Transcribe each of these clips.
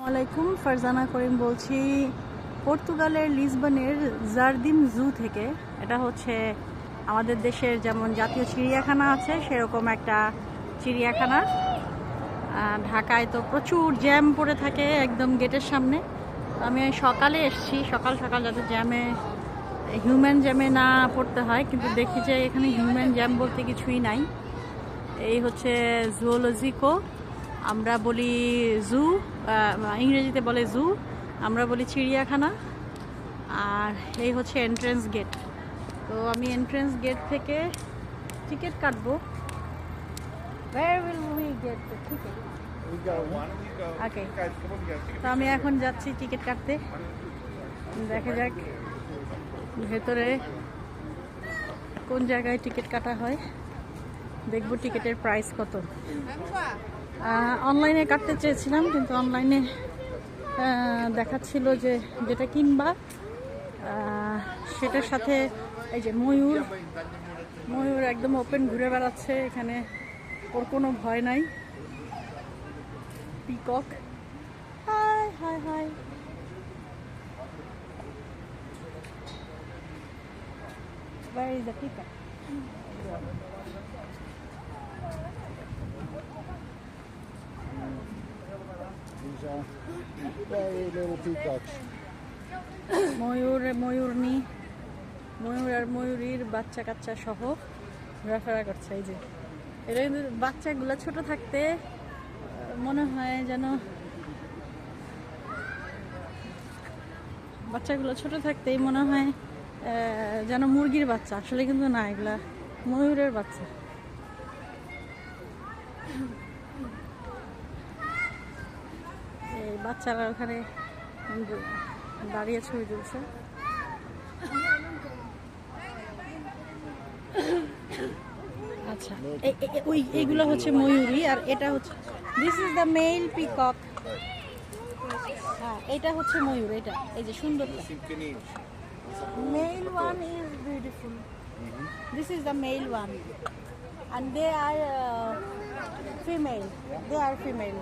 আসসালামাইকুম, ফারজানা করিম বলছি পর্তুগালের লিসবনের জার্দিম জু থেকে। এটা হচ্ছে আমাদের দেশের যেমন জাতীয় চিড়িয়াখানা আছে সেরকম একটা চিড়িয়াখানা। ঢাকায় তো প্রচুর জ্যাম পড়ে থাকে একদম গেটের সামনে। আমি সকালে এসেছি, সকাল সকাল যাতে হিউম্যান জ্যামে না পড়তে হয়, কিন্তু দেখি যে এখানে হিউম্যান জ্যাম বলতে কিছুই নাই। এই হচ্ছে জুওলজিকো, আমরা বলি জু, ইংরেজিতে বলে জু, আমরা বলি চিড়িয়াখানা। আর এই হচ্ছে এন্ট্রেন্স গেট। তো আমি এন্ট্রেন্স গেট থেকে টিকিট কাটবো। Where will we get the ticket? Okay. তো আমি এখন যাচ্ছি টিকিট কাটতে। দেখা যাক ভেতরে কোন জায়গায় টিকিট কাটা হয়, দেখবো টিকিটের প্রাইস কত। অনলাইনে কাটতে চেয়েছিলাম, কিন্তু অনলাইনে দেখাচ্ছিল যে যেটা কিনবা সেটার সাথে এই যে ময়ূর একদম ওপেন ঘুরে বেড়াচ্ছে, এখানে ওর কোনো ভয় নাই। Peacock, high high high. Where is the peacock? These are very little peacocks. ময়ূর আর ময়ূরীর বাচ্চা কাচ্চা সহ ঘোরাফেরা করছে। এই যে এটা কিন্তু বাচ্চাগুলো ছোট থাকতে মনে হয় যেন থাকতেই মনে হয় যেন মুরগির বাচ্চা, আসলে কিন্তু না, এগুলা ময়ূরের বাচ্চা। এই বাচ্চারা ওখানে দাঁড়িয়ে ছবি তুলছে। আচ্ছা, এইগুলো হচ্ছে ময়ূরী, আর এটা হচ্ছে this is the male peacock. হ্যাঁ, এটা হচ্ছে ময়ূর, এটা এই যে সুন্দর। Male one is beautiful. This is the male one, and they are female. They are female.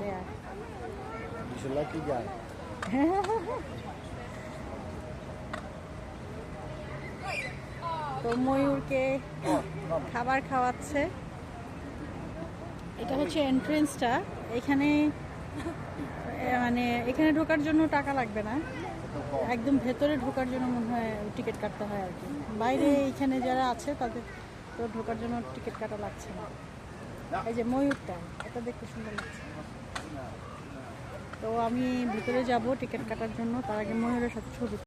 He's a lucky guy. তো ময়ূরকে খাবার খাওয়াচ্ছে। এটা হচ্ছে এন্ট্রেন্সটা। এখানে এখানে ঢোকার জন্য টাকা লাগবে না, একদম ভেতরে ঢোকার জন্য মনে হয় টিকিট কাটতে হয় আর কি। বাইরে এইখানে যারা আছে তাদের তো ঢোকার জন্য টিকিট কাটা লাগছে না। এই যে ময়ূরটা, এটা দেখতে সুন্দর লাগছে। তো আমি ভিতরে যাব টিকিট কাটার জন্য, তার আগে ময়ূরের সাথে ছবি